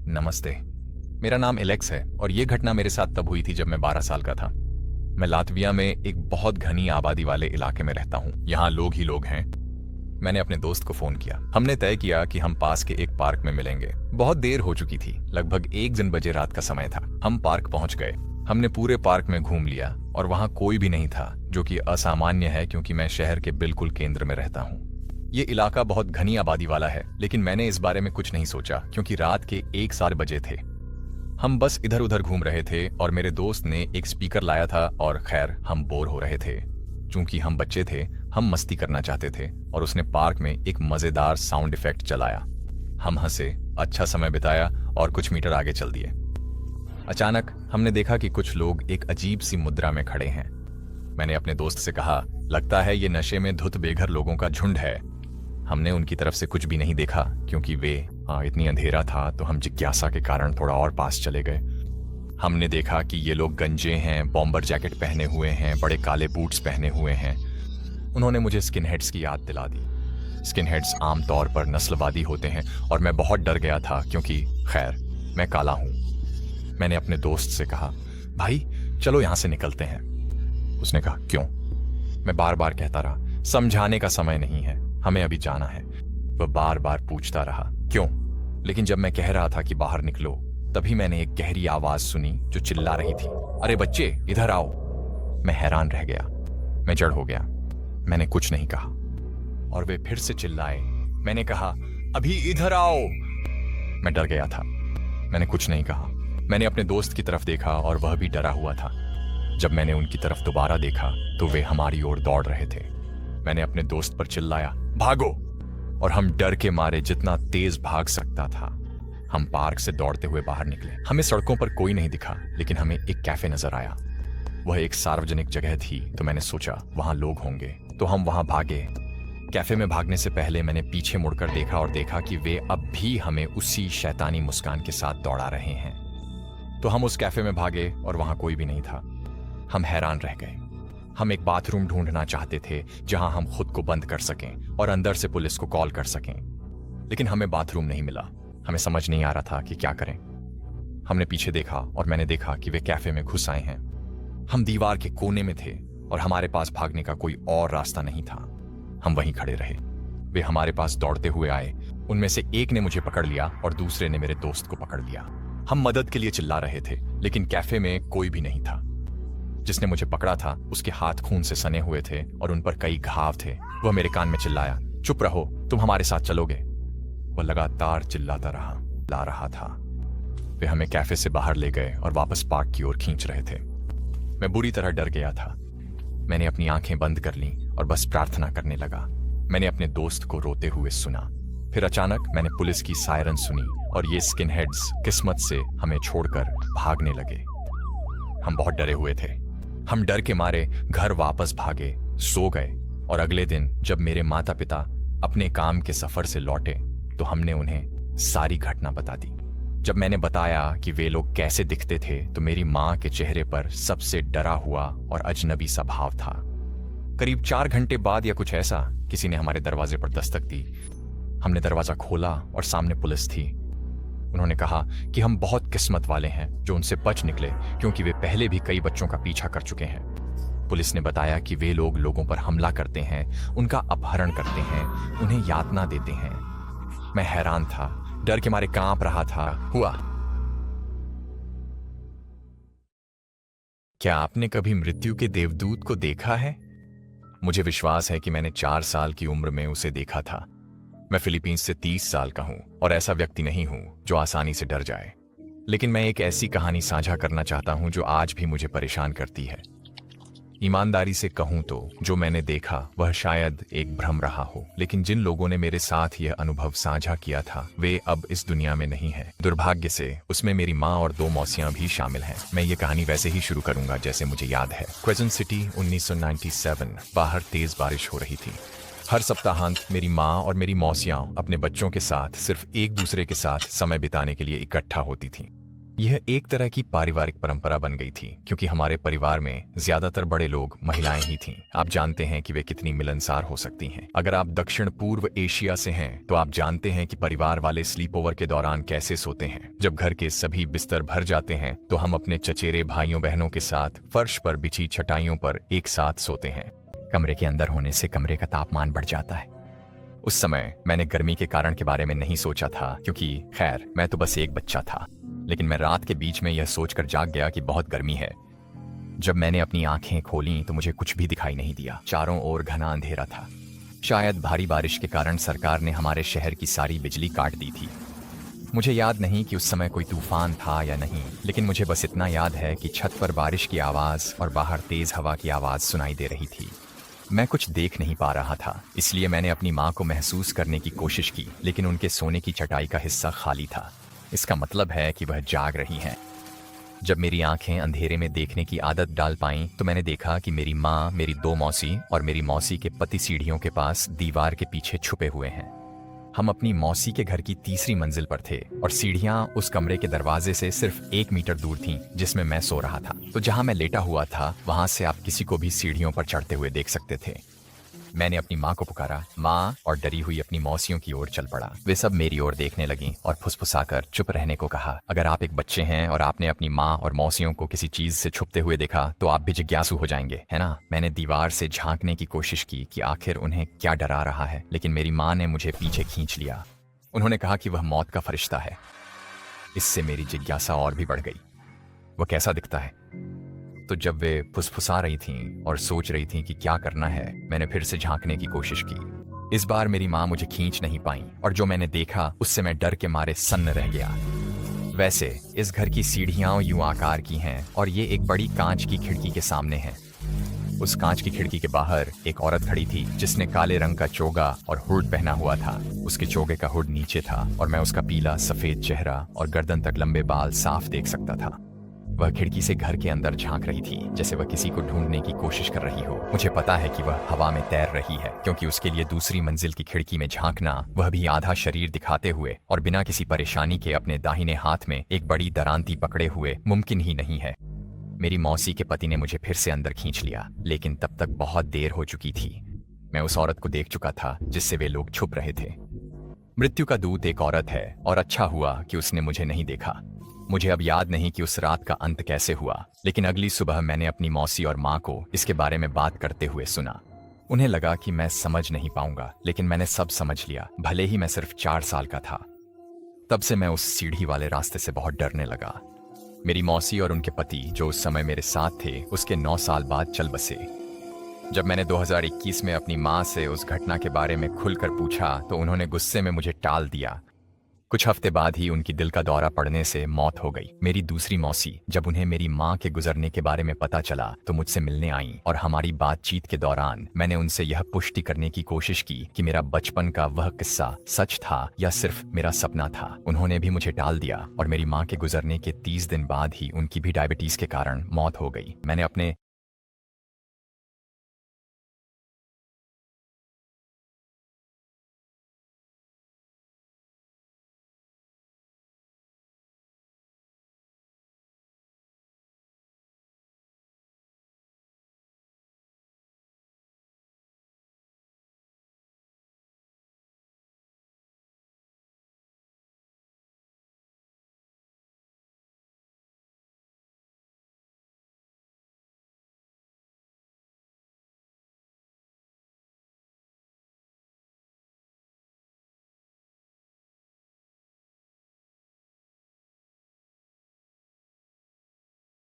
नमस्ते। मेरा नाम एलेक्स है और ये घटना मेरे साथ तब हुई थी जब मैं 12 साल का था। मैं लातविया में एक बहुत घनी आबादी वाले इलाके में रहता हूँ। यहाँ लोग ही लोग हैं। मैंने अपने दोस्त को फोन किया। हमने तय किया कि हम पास के एक पार्क में मिलेंगे। बहुत देर हो चुकी थी, लगभग 1 बजे रात का समय था। हम पार्क पहुंच गए। हमने पूरे पार्क में घूम लिया और वहां कोई भी नहीं था, जो कि असामान्य है क्योंकि मैं शहर के बिल्कुल केंद्र में रहता हूँ। ये इलाका बहुत घनी आबादी वाला है, लेकिन मैंने इस बारे में कुछ नहीं सोचा क्योंकि रात के 1 बजे थे। हम बस इधर उधर घूम रहे थे और मेरे दोस्त ने एक स्पीकर लाया था और खैर हम बोर हो रहे थे। चूंकि हम बच्चे थे, हम मस्ती करना चाहते थे और उसने पार्क में एक मजेदार साउंड इफेक्ट चलाया। हम हंसे, अच्छा समय बिताया और कुछ मीटर आगे चल दिए। अचानक हमने देखा कि कुछ लोग एक अजीब सी मुद्रा में खड़े हैं। मैंने अपने दोस्त से कहा, लगता है ये नशे में धुत बेघर लोगों का झुंड है। हमने उनकी तरफ से कुछ भी नहीं देखा क्योंकि इतनी अंधेरा था, तो हम जिज्ञासा के कारण थोड़ा और पास चले गए। हमने देखा कि ये लोग गंजे हैं, बॉम्बर जैकेट पहने हुए हैं, बड़े काले बूट्स पहने हुए हैं। उन्होंने मुझे स्किनहेड्स की याद दिला दी। स्किनहेड्स आमतौर पर नस्लवादी होते हैं और मैं बहुत डर गया था क्योंकि खैर मैं काला हूं। मैंने अपने दोस्त से कहा, भाई चलो यहां से निकलते हैं। उसने कहा, क्यों? मैं बार बार कहता रहा, समझाने का समय नहीं है, हमें अभी जाना है। वह बार बार पूछता रहा, क्यों? लेकिन जब मैं कह रहा था कि बाहर निकलो, तभी मैंने एक गहरी आवाज सुनी जो चिल्ला रही थी, अरे बच्चे इधर आओ। मैं हैरान रह गया। मैं जड़ हो गया। मैंने कुछ नहीं कहा और वे फिर से चिल्लाए। मैंने कहा, अभी इधर आओ। मैं डर गया था। मैंने कुछ नहीं कहा। मैंने अपने दोस्त की तरफ देखा और वह भी डरा हुआ था। जब मैंने उनकी तरफ दोबारा देखा तो वे हमारी ओर दौड़ रहे थे। मैंने अपने दोस्त पर चिल्लाया, भागो! और हम डर के मारे जितना तेज भाग सकता था, हम पार्क से दौड़ते हुए बाहर निकले। हमें सड़कों पर कोई नहीं दिखा, लेकिन हमें एक कैफे नजर आया। वह एक सार्वजनिक जगह थी, तो मैंने सोचा वहां लोग होंगे, तो हम वहां भागे। कैफे में भागने से पहले मैंने पीछे मुड़कर देखा और देखा कि वे अब भी हमें उसी शैतानी मुस्कान के साथ दौड़ा रहे हैं। तो हम उस कैफे में भागे और वहां कोई भी नहीं था। हम हैरान रह गए। हम एक बाथरूम ढूंढना चाहते थे जहां हम खुद को बंद कर सकें और अंदर से पुलिस को कॉल कर सकें, लेकिन हमें बाथरूम नहीं मिला। हमें समझ नहीं आ रहा था कि क्या करें। हमने पीछे देखा और मैंने देखा कि वे कैफे में घुस आए हैं। हम दीवार के कोने में थे और हमारे पास भागने का कोई और रास्ता नहीं था। हम वहीं खड़े रहे। वे हमारे पास दौड़ते हुए आए। उनमें से एक ने मुझे पकड़ लिया और दूसरे ने मेरे दोस्त को पकड़ लिया। हम मदद के लिए चिल्ला रहे थे, लेकिन कैफे में कोई भी नहीं था। जिसने मुझे पकड़ा था उसके हाथ खून से सने हुए थे और उन पर कई घाव थे। वह मेरे कान में चिल्लाया, चुप रहो, तुम हमारे साथ चलोगे। वह लगातार चिल्लाता ला रहा था। वे हमें कैफे से बाहर ले गए और वापस पार्क की ओर खींच रहे थे। मैं बुरी तरह डर गया था। मैंने अपनी आंखें बंद कर लीं और बस प्रार्थना करने लगा। मैंने अपने दोस्त को रोते हुए सुना। फिर अचानक मैंने पुलिस की सायरन सुनी और ये स्किनहेड्स किस्मत से हमें छोड़कर भागने लगे। हम बहुत डरे हुए थे। हम डर के मारे घर वापस भागे, सो गए और अगले दिन जब मेरे माता पिता अपने काम के सफर से लौटे तो हमने उन्हें सारी घटना बता दी। जब मैंने बताया कि वे लोग कैसे दिखते थे तो मेरी माँ के चेहरे पर सबसे डरा हुआ और अजनबी सा भाव था। करीब 4 घंटे बाद या कुछ ऐसा किसी ने हमारे दरवाजे पर दस्तक दी। हमने दरवाजा खोला और सामने पुलिस थी। उन्होंने कहा कि हम बहुत किस्मत वाले हैं जो उनसे बच निकले, क्योंकि वे पहले भी कई बच्चों का पीछा कर चुके हैं। पुलिस ने बताया कि वे लोग लोगों पर हमला करते हैं, उनका अपहरण करते हैं, उन्हें यातना देते हैं। मैं हैरान था, डर के मारे कांप रहा था। क्या आपने कभी मृत्यु के देवदूत को देखा है? मुझे विश्वास है कि मैंने 4 साल की उम्र में उसे देखा था। मैं फिलीपींस से 30 साल का हूं और ऐसा व्यक्ति नहीं हूं जो आसानी से डर जाए। लेकिन मैं एक ऐसी कहानी साझा करना चाहता हूं जो आज भी मुझे परेशान करती है। ईमानदारी से कहूं तो जो मैंने देखा वह शायद एक भ्रम रहा हो, लेकिन जिन लोगों ने मेरे साथ यह अनुभव साझा किया था वे अब इस दुनिया में नहीं है। दुर्भाग्य से उसमें मेरी माँ और 2 मौसियां भी शामिल हैं। मैं ये कहानी वैसे ही शुरू करूंगा जैसे मुझे याद है। क्वेजन सिटी 1997। बाहर तेज बारिश हो रही थी। हर सप्ताहांत मेरी माँ और मेरी मौसियां अपने बच्चों के साथ सिर्फ एक दूसरे के साथ समय बिताने के लिए इकट्ठा होती थीं। यह एक तरह की पारिवारिक परंपरा बन गई थी क्योंकि हमारे परिवार में ज्यादातर बड़े लोग महिलाएं ही थीं। आप जानते हैं कि वे कितनी मिलनसार हो सकती हैं। अगर आप दक्षिण पूर्व एशिया से हैं तो आप जानते हैं कि परिवार वाले स्लीप ओवर के दौरान कैसे सोते हैं। जब घर के सभी बिस्तर भर जाते हैं तो हम अपने चचेरे भाइयों बहनों के साथ फर्श पर बिछी चटाइयों पर एक साथ सोते हैं। कमरे के अंदर होने से कमरे का तापमान बढ़ जाता है। उस समय मैंने गर्मी के कारण के बारे में नहीं सोचा था क्योंकि खैर मैं तो बस एक बच्चा था, लेकिन मैं रात के बीच में यह सोचकर जाग गया कि बहुत गर्मी है। जब मैंने अपनी आंखें खोलीं तो मुझे कुछ भी दिखाई नहीं दिया। चारों ओर घना अंधेरा था। शायद भारी बारिश के कारण सरकार ने हमारे शहर की सारी बिजली काट दी थी। मुझे याद नहीं कि उस समय कोई तूफान था या नहीं, लेकिन मुझे बस इतना याद है कि छत पर बारिश की आवाज और बाहर तेज हवा की आवाज सुनाई दे रही थी। मैं कुछ देख नहीं पा रहा था, इसलिए मैंने अपनी माँ को महसूस करने की कोशिश की, लेकिन उनके सोने की चटाई का हिस्सा खाली था। इसका मतलब है कि वह जाग रही हैं। जब मेरी आंखें अंधेरे में देखने की आदत डाल पाईं तो मैंने देखा कि मेरी माँ, मेरी दो मौसी और मेरी मौसी के पति सीढ़ियों के पास दीवार के पीछे छुपे हुए हैं। हम अपनी मौसी के घर की तीसरी मंजिल पर थे और सीढ़ियां उस कमरे के दरवाजे से सिर्फ 1 मीटर दूर थीं जिसमें मैं सो रहा था। तो जहां मैं लेटा हुआ था वहां से आप किसी को भी सीढ़ियों पर चढ़ते हुए देख सकते थे। मैंने अपनी माँ को पुकारा, माँ, और डरी हुई अपनी मौसियों की ओर चल पड़ा। वे सब मेरी ओर देखने लगीं और फुसफुसाकर चुप रहने को कहा। अगर आप एक बच्चे हैं और आपने अपनी माँ और मौसियों को किसी चीज से छुपते हुए देखा तो आप भी जिज्ञासु हो जाएंगे, है ना? मैंने दीवार से झांकने की कोशिश की कि आखिर उन्हें क्या डरा रहा है, लेकिन मेरी माँ ने मुझे पीछे खींच लिया। उन्होंने कहा कि वह मौत का फरिश्ता है। इससे मेरी जिज्ञासा और भी बढ़ गई। वह कैसा दिखता है? तो जब वे फुसफुसा रही थीं और सोच रही थीं कि क्या करना है, मैंने फिर से झांकने की कोशिश की। इस बार मेरी माँ मुझे खींच नहीं पाई और जो मैंने देखा उससे मैं डर के मारे सन्न रह गया। वैसे इस घर की सीढ़ियां यूं आकार की हैं और ये एक बड़ी कांच की खिड़की के सामने है। उस कांच की खिड़की के बाहर एक औरत खड़ी थी जिसने काले रंग का चोगा और हुड पहना हुआ था। उसके चोगे का हुड नीचे था और मैं उसका पीला सफेद चेहरा और गर्दन तक लंबे बाल साफ देख सकता था। वह खिड़की से घर के अंदर झांक रही थी जैसे वह किसी को ढूंढने की कोशिश कर रही हो। मुझे पता है कि वह हवा में तैर रही है क्योंकि उसके लिए दूसरी मंजिल की खिड़की में झांकना, वह भी आधा शरीर दिखाते हुए और बिना किसी परेशानी के अपने दाहिने हाथ में एक बड़ी दरांती पकड़े हुए, मुमकिन ही नहीं है। मेरी मौसी के पति ने मुझे फिर से अंदर खींच लिया, लेकिन तब तक बहुत देर हो चुकी थी। मैं उस औरत को देख चुका था जिससे वे लोग छुप रहे थे। मृत्यु का दूत एक औरत है और अच्छा हुआ कि उसने मुझे नहीं देखा। मुझे अब याद नहीं कि उस रात का अंत कैसे हुआ, लेकिन अगली सुबह मैंने अपनी मौसी और माँ को इसके बारे में बात करते हुए सुना। उन्हें लगा कि मैं समझ नहीं पाऊंगा, लेकिन मैंने सब समझ लिया, भले ही मैं सिर्फ 4 साल का था। तब से मैं उस सीढ़ी वाले रास्ते से बहुत डरने लगा। मेरी मौसी और उनके पति, जो उस समय मेरे साथ थे, उसके 9 साल बाद चल बसे। जब मैंने 2021 में अपनी माँ से उस घटना के बारे में खुलकर पूछा तो उन्होंने गुस्से में मुझे टाल दिया। कुछ हफ्ते बाद ही उनकी दिल का दौरा पड़ने से मौत हो गई। मेरी दूसरी मौसी, जब उन्हें मेरी माँ के गुजरने के बारे में पता चला तो मुझसे मिलने आईं और हमारी बातचीत के दौरान मैंने उनसे यह पुष्टि करने की कोशिश की कि मेरा बचपन का वह किस्सा सच था या सिर्फ मेरा सपना था। उन्होंने भी मुझे टाल दिया और मेरी माँ के गुजरने के 30 दिन बाद ही उनकी भी डायबिटीज के कारण मौत हो गई। मैंने अपने